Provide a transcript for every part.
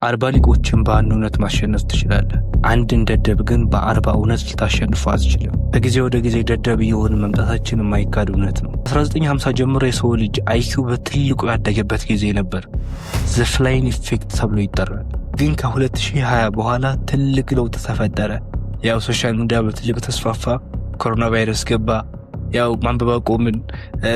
40 ሊቆችን በአንድ እውነት ማሸነፍ ትችላለህ። አንድን ደደብ ግን በ40 እውነት ልታሸንፈው አትችልም። ከጊዜ ወደ ጊዜ ደደብ እየሆነ መምጣታችን የማይካድ እውነት ነው። 1950 ጀምሮ የሰው ልጅ አይኪው በትልቁ ያደገበት ጊዜ ነበር። ዘ ፍላይን ኢፌክት ተብሎ ይጠራል። ግን ከ2020 በኋላ ትልቅ ለውጥ ተፈጠረ። ያው ሶሻል ሚዲያ በትልቅ ተስፋፋ፣ ኮሮና ቫይረስ ገባ። ያው ማንበብ አቆምን፣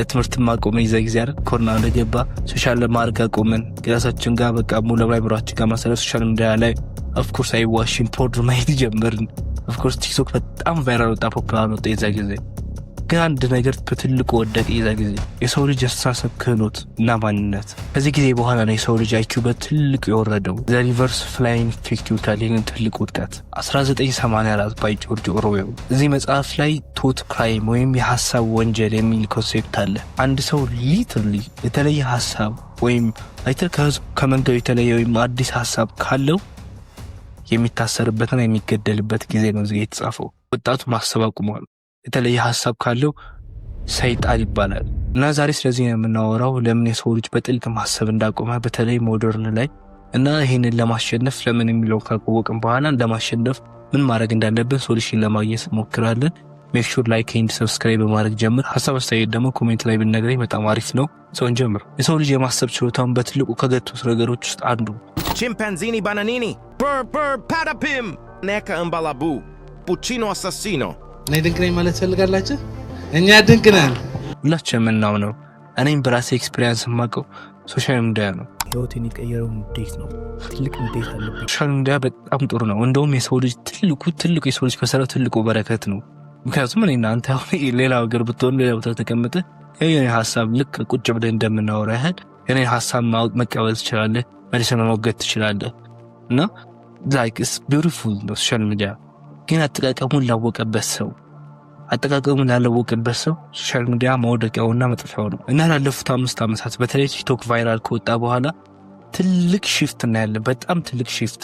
ትምህርት ማቆምን። ይዛ ጊዜ አይደል ኮሮና እንደገባ ሶሻል ለማድረግ አቆምን። ግላሳችን ጋር በቃ ሙሉ ላይብራችን ጋር ማሰረት ሶሻል ሚዲያ ላይ ኦፍ ኮርስ አይዋሽን ፖድ ማየት ጀመርን። ኦፍ ኮርስ ቲክቶክ በጣም ቫይራል ወጣ፣ ፖፑላር ወጣ የዛ ጊዜ። ግን አንድ ነገር በትልቁ ወደቀ የዛ ጊዜ፣ የሰው ልጅ አስተሳሰብ ክህሎት እና ማንነት። ከዚህ ጊዜ በኋላ ነው የሰው ልጅ አይኪው በትልቁ የወረደው። ዘ ሪቨርስ ፍላይንግ ኢፌክት ይሉታል ይህንን ትልቅ ውድቀት። 1984 ባይ ጆርጅ ኦርዌል። እዚህ መጽሐፍ ላይ ቶት ክራይም ወይም የሀሳብ ወንጀል የሚል ኮንሴፕት አለ። አንድ ሰው ሊትራሊ የተለየ ሀሳብ ወይም አይተር ከህዝብ ከመንገዱ የተለየ ወይም አዲስ ሀሳብ ካለው የሚታሰርበትና የሚገደልበት ጊዜ ነው እዚህ የተጻፈው። ወጣቱ ማሰብ አቁሟል። የተለየ ሀሳብ ካለው ሰይጣን ይባላል። እና ዛሬ ስለዚህ ነው የምናወራው፣ ለምን የሰው ልጅ በጥልቅ ማሰብ እንዳቆመ በተለይ ሞደርን ላይ እና ይህንን ለማሸነፍ ለምን የሚለው ካወቅን በኋላ ለማሸነፍ ምን ማድረግ እንዳለብን ሶሉሽን ለማግኘት እንሞክራለን። ሜክ ሹር ላይክ ኤንድ ሰብስክራይብ በማድረግ ጀምር። ሀሳብ አስተያየት ደግሞ ኮሜንት ላይ ብንነግረኝ በጣም አሪፍ ነው። ሰው እንጀምር። የሰው ልጅ የማሰብ ችሎታውን በትልቁ ከገቱት ነገሮች ውስጥ አንዱ ቺምፓንዚኒ ባናኒኒ ፓራፒም ኔካ እምባላቡ ፑቺኖ አሳሲኖ እኔ ድንቅ ነኝ ማለት ፈልጋላችሁ? እኛ ድንቅ ነን። ሁላችን የምናምነው እኔም በራሴ ኤክስፒሪየንስ የማውቀው ሶሻል ሚዲያ ነው። ህይወቴን የቀየረው እንዴት ነው? ትልቅ እንዴት አለበት። ሶሻል ሚዲያ በጣም ጥሩ ነው። እንደውም የሰው ልጅ ትልቁ የሰው ልጅ ከሰራው ትልቁ በረከት ነው። ምክንያቱም እኔ እናንተ አሁን ሌላ ሀገር ብትሆን ሌላ ቦታ ተቀምጠ የኔ ሀሳብ ልክ ቁጭ ብለን እንደምናወራ ያህል የኔ ሀሳብ መቀበል ትችላለህ፣ መልሰህ መሞገት ትችላለህ። እና ላይክ ኢትስ ቢዩቲፉል ነው ሶሻል ሚዲያ። ግን አጠቃቀሙን ላወቀበት ሰው ሶሻል ሚዲያ መውደቂያውና መጥፊያው ነው። እና ላለፉት 5 ዓመታት በተለይ ቲክቶክ ቫይራል ከወጣ በኋላ ትልቅ ሺፍት እናያለን። በጣም ትልቅ ሺፍት።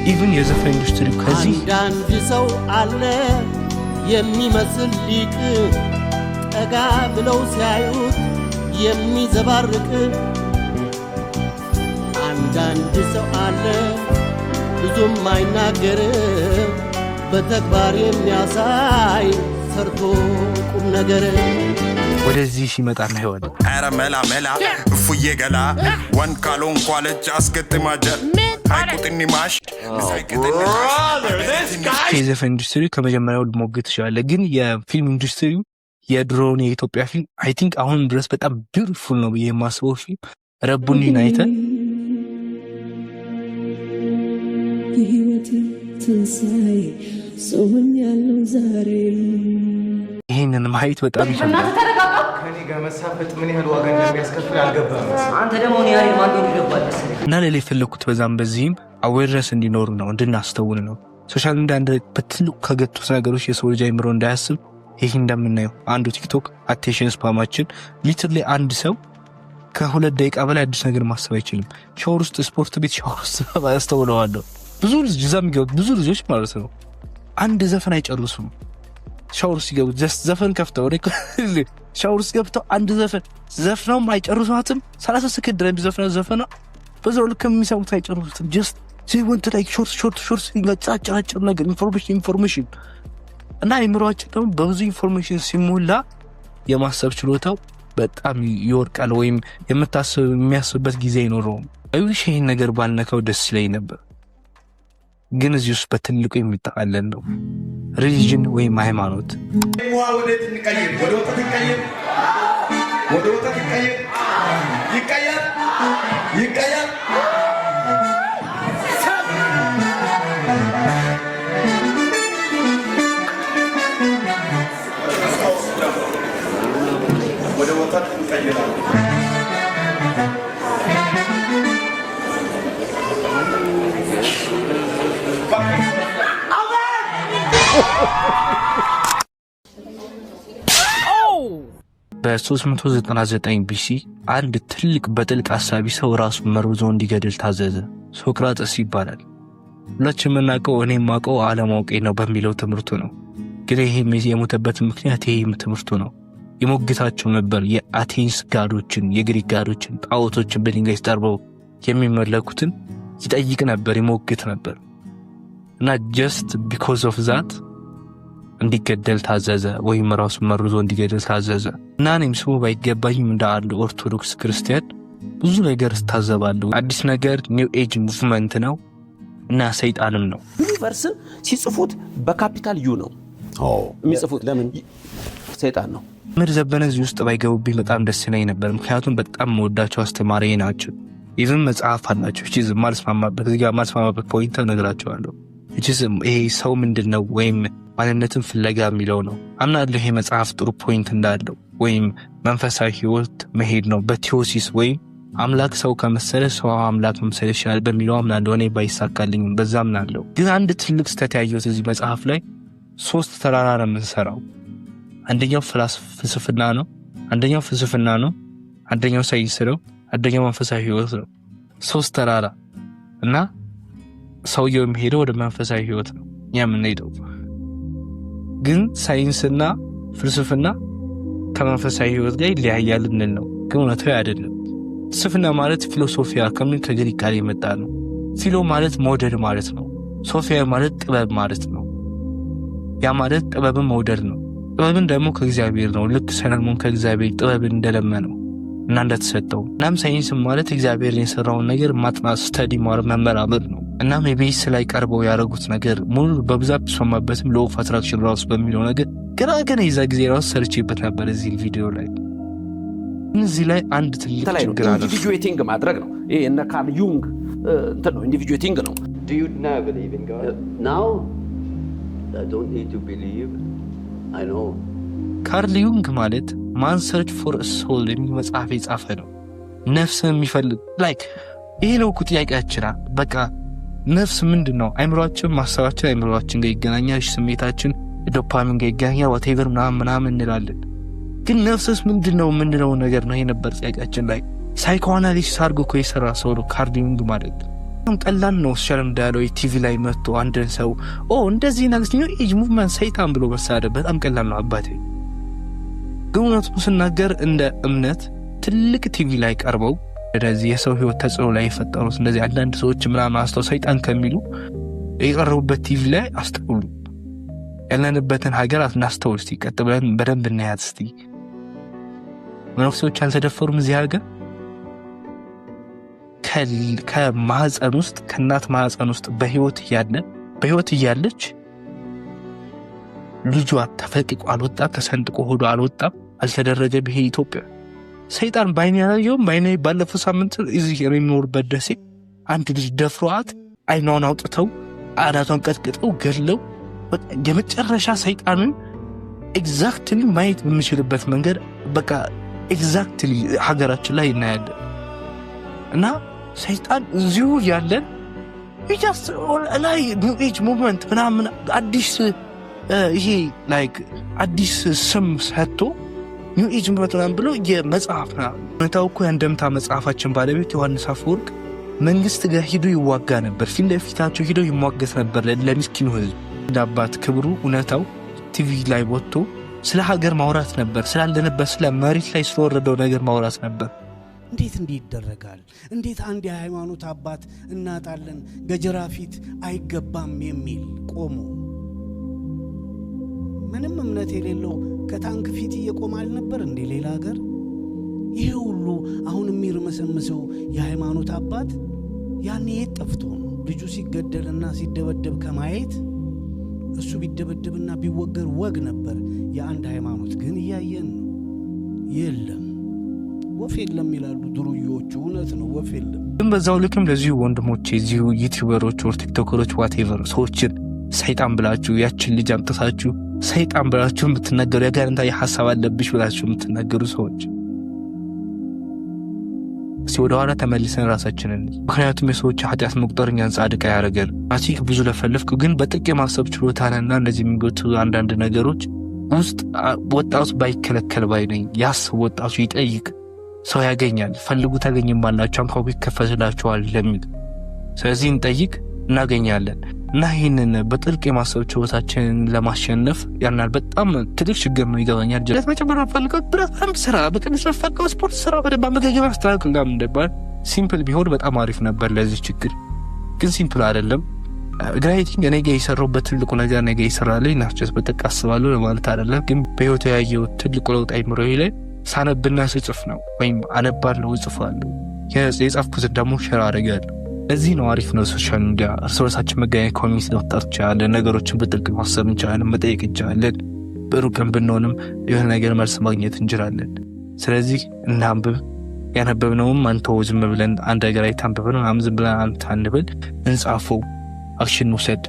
ኢቭን የዘፈን ኢንዱስትሪ ከዚህ አንዳንድ ሰው አለ የሚመስል ሊቅ፣ ጠጋ ብለው ሲያዩት የሚዘባርቅ። አንዳንድ ሰው አለ ብዙም አይናገር፣ በተግባር የሚያሳይ ሰርቶ ቁም ነገር። ወደዚህ ሲመጣ ነው ይሆን አረ መላ እፉዬ ገላ ወን ካሎን ኳለች አስገጥማጀር አይቁጥኒ ማሽ የዘፈን ኢንዱስትሪ ከመጀመሪያው ልሞግት ይችላል። ግን የፊልም ኢንዱስትሪ የድሮውን የኢትዮጵያ ፊልም አይ ቲንክ አሁን ድረስ በጣም ቢዩቲፉል ነው ብዬ የማስበው ፊልም ረቡኒን አይተን ትንሣኤ ሰውን ያለው ዛሬ ይህንን ማየት በጣም ይችላል። ከኔ ጋር መሳፈጥ ምን ያህል ዋጋ እንደሚያስከፍል አልገባም። አንተ ደግሞ ነው ያሪ ማንዶር ይገባል እና ሌላ የፈለኩት በዚህም አዌርነስ እንዲኖር ነው፣ እንድናስተውል ነው። ሶሻል ሚዲያ እንደ በትልቁ ከገቱት ነገሮች የሰው ልጅ አይምሮ እንዳያስብ ይህ እንደምናየው አንዱ ቲክቶክ አቴንሽን ስፓማችን ሊትራሊ አንድ ሰው ከ2 ደቂቃ በላይ አዲስ ነገር ማሰብ አይችልም። ሻወር ውስጥ ስፖርት ቤት ሻወር ውስጥ ያስተውለዋለሁ። ብዙ ልጅ እዛ የሚገቡት ብዙ ልጆች ማለት ነው አንድ ዘፈን አይጨርሱም። ሻወር ሲገቡ ጀስት ዘፈን ከፍተው ሻወር ሲገብተው አንድ ዘፈን ዘፍነውም አይጨርሷትም። 30 ሰከንድ ላይ ዘፈና በዛው ልክ የሚሰሙት አይጨርሱትም። ጀስት ሲወንት ላይ ሾርት ይጋጫጫጭር ነገር ኢንፎርሜሽን እና አይምሮአችን ደግሞ በብዙ ኢንፎርሜሽን ሲሞላ የማሰብ ችሎታው በጣም ይወርቃል፣ ወይም የሚያስብበት ጊዜ አይኖረውም። አይውሽ ይሄን ነገር ባልነካው ደስ ይለኝ ነበር። ግን እዚህ ውስጥ በትልቁ የሚጠቃለል ነው ሪሊጅን ወይም ሃይማኖት። ወዴት እንቀይር? ወደ ወጣት እንቀይር። ይቀየር ወደ ወጣት እንቀይራለን። በ399 ቢሲ አንድ ትልቅ በጥልቅ አሳቢ ሰው ራሱን መርዞ እንዲገድል ታዘዘ። ሶክራጥስ ይባላል። ሁላችን የምናውቀው እኔ የማውቀው አለማወቄ ነው በሚለው ትምህርቱ ነው። ግን ይሄም የሞተበት ምክንያት ይሄም ትምህርቱ ነው። የሞግታቸው ነበር የአቴንስ ጋዶችን፣ የግሪክ ጋዶችን፣ ጣዖቶችን በድንጋይ ተጠርበው የሚመለኩትን ይጠይቅ ነበር፣ ይሞግት ነበር እና just because of that እንዲገደል ታዘዘ ወይም ራሱን መርዞ እንዲገደል ታዘዘ። እና እኔም ስሙ ባይገባኝም እንደ አንድ ኦርቶዶክስ ክርስቲያን ብዙ ነገር ስታዘባለሁ። አዲስ ነገር ኒው ኤጅ ሙቭመንት ነው እና ሰይጣንም ነው። ዩኒቨርስን ሲጽፉት በካፒታል ዩ ነው የሚጽፉት። ለምን? ሰይጣን ነው። ምር ዘበነዚህ ውስጥ ባይገቡብኝ በጣም ደስ ይለኝ ነበር፣ ምክንያቱም በጣም መወዳቸው አስተማሪ ናቸው። ኢቭን መጽሐፍ አላቸው እቺ ማልስማማበት እዚህ ጋር ማልስማማበት ፖይንት ነግራቸዋለሁ። እቺ ይሄ ሰው ምንድነው ወይም ማንነትን ፍለጋ የሚለው ነው። አምናለሁ ይሄ መጽሐፍ ጥሩ ፖይንት እንዳለው ወይም መንፈሳዊ ህይወት መሄድ ነው በቲዮሲስ ወይም አምላክ ሰው ከመሰለ ሰው አምላክ መሰለ ይችላል በሚለው አምናለሁ። እኔ ባይሳካልኝም በዛ አምናለሁ። ግን አንድ ትልቅ ስህተት ያየሁት እዚህ መጽሐፍ ላይ 3 ተራራ ነው የምንሰራው። አንደኛው ፍልስፍና ነው፣ አንደኛው ፍልስፍና ነው፣ አንደኛው ሳይንስ ነው፣ አንደኛው መንፈሳዊ ህይወት ነው። 3 ተራራ እና ሰውየው የሚሄደው ወደ መንፈሳዊ ህይወት ነው የምንሄደው። ግን ሳይንስና ፍልስፍና ከመንፈሳዊ ህይወት ጋር ይለያያል እንል ነው። ግን እውነታው አይደለም። ፍልስፍና ማለት ፊሎሶፊያ ከምን ከግሪክ ቃል የመጣ ነው። ፊሎ ማለት መውደድ ማለት ነው። ሶፊያ ማለት ጥበብ ማለት ነው። ያ ማለት ጥበብን መውደድ ነው። ጥበብን ደግሞ ከእግዚአብሔር ነው። ልክ ሰለሞን ከእግዚአብሔር ጥበብን እንደለመነው እና እንደተሰጠው። እናም ሳይንስ ማለት እግዚአብሔርን የሰራውን ነገር ማጥናት፣ ስተዲ መመራመር ነው። እናም የቤስ ላይ ቀርበው ያደረጉት ነገር ሙሉ በብዛት ተሰማበትም ሎው ኦፍ አትራክሽን ራሱ በሚለው ነገር ገና የዛ ጊዜ ራሱ ሰርቼበት ነበር እዚህ ቪዲዮ ላይ። እዚህ ላይ አንድ ትልቅ ችግር አለ። ኢንዲቪጁዌቲንግ ማድረግ ነው። ይሄ እነ ካርል ዩንግ እንትን ነው፣ ኢንዲቪጁዌቲንግ ነው። Do you now believe in God? Now I don't need to believe. I know. ካርል ዩንግ ማለት ማን ሰርች ፎር ሶል የሚል መጽሐፍ የጻፈ ነው። ነፍስን የሚፈልግ ላይክ ይሄ ነው እኮ ጥያቄያችን። በቃ ነፍስ ምንድነው? አይምሮአችን ማሰባችን አይምሮአችን ጋር ይገናኛል፣ ስሜታችን ዶፓሚን ጋር ይገናኛል፣ whatever ምናምን እንላለን። ግን ነፍስስ ምንድነው የምንለው ነገር ነው። ይሄ ነበር ጥያቄያችን ላይ ሳይኮአናሊሲስ አድርጎ እኮ የሰራ ሰው ነው ካርል ዩንግ ማለት። በጣም ቀላል ነው። ሸለም ዳያሎ ቲቪ ላይ መጥቶ አንድን ሰው እንደዚህ ነገር ኒው ኤጅ ሙቭመንት ሰይጣን ብሎ መሳደብ በጣም ቀላል ነው አባቴ። ግን እውነቱን ስናገር እንደ እምነት ትልቅ ቲቪ ላይ ቀርበው እንደዚህ የሰው ህይወት ተጽዕኖ ላይ የፈጠሩት እንደዚህ አንዳንድ ሰዎች ምናምን አስተው ሰይጣን ከሚሉ የቀረቡበት ቲቪ ላይ አስተውሉ። ያለንበትን ሀገር አናስተውል እስቲ፣ ቀጥ ብለን በደንብ እናያት እስቲ። መነኩሴዎች አልተደፈሩም እዚህ ሀገር። ከማህፀን ውስጥ ከእናት ማህፀን ውስጥ በህይወት እያለች ልጇ ተፈልቅቆ አልወጣም፣ ተሰንጥቆ ሆዶ አልወጣም፣ አልተደረገም። ይሄ ኢትዮጵያ ሰይጣን ባይኔ ያላየውም። ባይኔ ባለፈው ሳምንት እዚህ የሚኖርበት ደሴ አንድ ልጅ ደፍሯት አይኗን አውጥተው አናቷን ቀጥቅጠው ገድለው የመጨረሻ ሰይጣንን ኤግዛክትሊ ማየት በምችልበት መንገድ በቃ ኤግዛክትሊ ሀገራችን ላይ እናያለን። እና ሰይጣን እዚሁ ያለን ቢጃስ ላይ ኒው ኤጅ ሙቭመንት ምናምን አዲስ ይሄ ላይክ አዲስ ስም ሰጥቶ ኒው ኤጅ ሙቭመንት ምናምን ብሎ የመጽሐፍ ነው እኮ የአንደምታ መጽሐፋችን ባለቤት ዮሐንስ አፈወርቅ መንግስት ጋር ሂዶ ይዋጋ ነበር። ፊት ለፊታቸው ሂዶ ይሟገት ነበር ለሚስኪኑ ህዝብ። እንዳባት ክብሩ እውነታው ቲቪ ላይ ወጥቶ ስለ ሀገር ማውራት ነበር። ስላለንበት ስለ መሬት ላይ ስለወረደው ነገር ማውራት ነበር። እንዴት እንዲህ ይደረጋል? እንዴት አንድ የሃይማኖት አባት እናጣለን? ገጀራ ፊት አይገባም የሚል ቆሞ ምንም እምነት የሌለው ከታንክ ፊት እየቆመ አልነበር እንዴ ሌላ ሀገር? ይሄ ሁሉ አሁን የሚርመሰምሰው የሃይማኖት አባት ያኔ የት ጠፍቶ ነው? ልጁ ሲገደልና ሲደበደብ ከማየት እሱ ቢደበደብና ቢወገር ወግ ነበር የአንድ ሃይማኖት። ግን እያየን ነው። የለም ወፍ የለም ይላሉ ድሩዮቹ። እውነት ነው፣ ወፍ የለም። ግን በዛው ልክም ለዚሁ ወንድሞቼ እዚሁ ዩቲዩበሮች ወር ቲክቶከሮች ዋቴቨር ሰዎችን ሰይጣን ብላችሁ ያችን ልጅ አምጥታችሁ ሰይጣን ብላችሁ የምትናገሩ ያጋንንታ የሐሳብ አለብሽ ብላችሁ የምትናገሩ ሰዎች ወደ ኋላ ተመልሰን ራሳችንን። ምክንያቱም የሰዎች ኃጢአት መቁጠርኛን ጻድቅ ያደርጋል። አሲክ ብዙ ለፈለፍኩ ግን በጥቅ የማሰብ ችሎታንና እነዚህ የሚጎቱ አንዳንድ ነገሮች ውስጥ ወጣቱ ባይከለከል ባይ ነኝ። ያስብ፣ ወጣቱ ይጠይቅ፣ ሰው ያገኛል። ፈልጉ ታገኝማላችሁ፣ አንኳኩ ይከፈትላችኋል ለሚል ስለዚህ እንጠይቅ እናገኛለን። እና ይህንን በጥልቅ የማሰብ ችሎታችንን ለማሸነፍ ያናል በጣም ትልቅ ችግር ነው። ይገባኛል። ጀለት መጨመር ፈልገው ብረት ስራ በቀንስ ፈቀው ስፖርት ስራ በደንብ መገገብ አስተካክል ጋር እንደባል ሲምፕል ቢሆን በጣም አሪፍ ነበር ለዚህ ችግር። ግን ሲምፕል አይደለም። ግራይቲንግ እኔ ጋር የሰራሁበት ትልቁ ነገር ነገ ይሰራልኝ ናቸስ በጠቅ አስባለሁ ለማለት አይደለም። ግን በህይወት ያየው ትልቁ ለውጥ አይምሮዬ ላይ ሳነብና ስጽፍ ነው። ወይም አነባለሁ እጽፋለሁ። የጻፍኩትን ደግሞ ሼር አደርጋለሁ። እዚህ ነው አሪፍ ነው ሶሻል ሚዲያ። እርስ በርሳችን መገናኘት፣ ኮሚኒቲ መፍጠር እንችላለን። ነገሮችን በጥልቅ ማሰብ እንችላለን፣ መጠየቅ እንችላለን። በሩቅም ብንሆንም የሆነ ነገር መልስ ማግኘት እንችላለን። ስለዚህ እናንብብ። ያነበብነውም አንተው ዝም ብለን አንድ ነገር አይታንብበን ምናምን ዝም ብለን አንተ አንብል፣ እንጻፈው፣ አክሽን ውሰድ።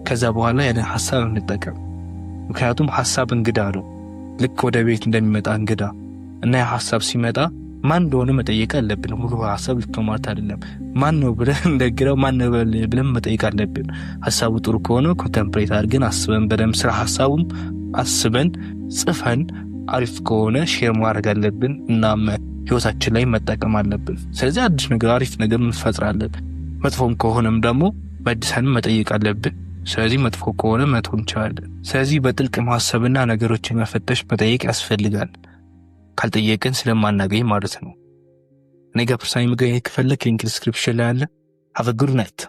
ከዛ በኋላ ያን ሐሳብ እንጠቀም። ምክንያቱም ሐሳብ እንግዳ ነው፣ ልክ ወደ ቤት እንደሚመጣ እንግዳ እና ያ ሐሳብ ሲመጣ ማን እንደሆነ መጠየቅ አለብን። ሙሉ ሐሳብ ልክ ማለት አይደለም። ማን ነው ብለን እንደግራው ማን ነው ብለን መጠየቅ አለብን። ሐሳቡ ጥሩ ከሆነ ኮንተምፕሌት አድርገን አስበን በደንብ ስለ ሐሳቡም አስበን ጽፈን አሪፍ ከሆነ ሼር ማድረግ አለብን እና ህይወታችን ላይ መጠቀም አለብን። ስለዚህ አዲስ ነገር አሪፍ ነገር እንፈጥራለን። መጥፎም ከሆነም ደግሞ በአዲስን መጠየቅ አለብን። ስለዚህ መጥፎ ከሆነ መተው እንችላለን። ስለዚህ በጥልቅ ማሰብና ነገሮችን መፈተሽ መጠየቅ ያስፈልጋል። ካልጠየቅን ስለማናገኝ ማለት ነው። እኔ ጋር ፐርሰናሊ መገናኘት ከፈለክ ሊንክ ዲስክሪፕሽን ላይ አለ። ሃቭ አ ጉድ ናይት።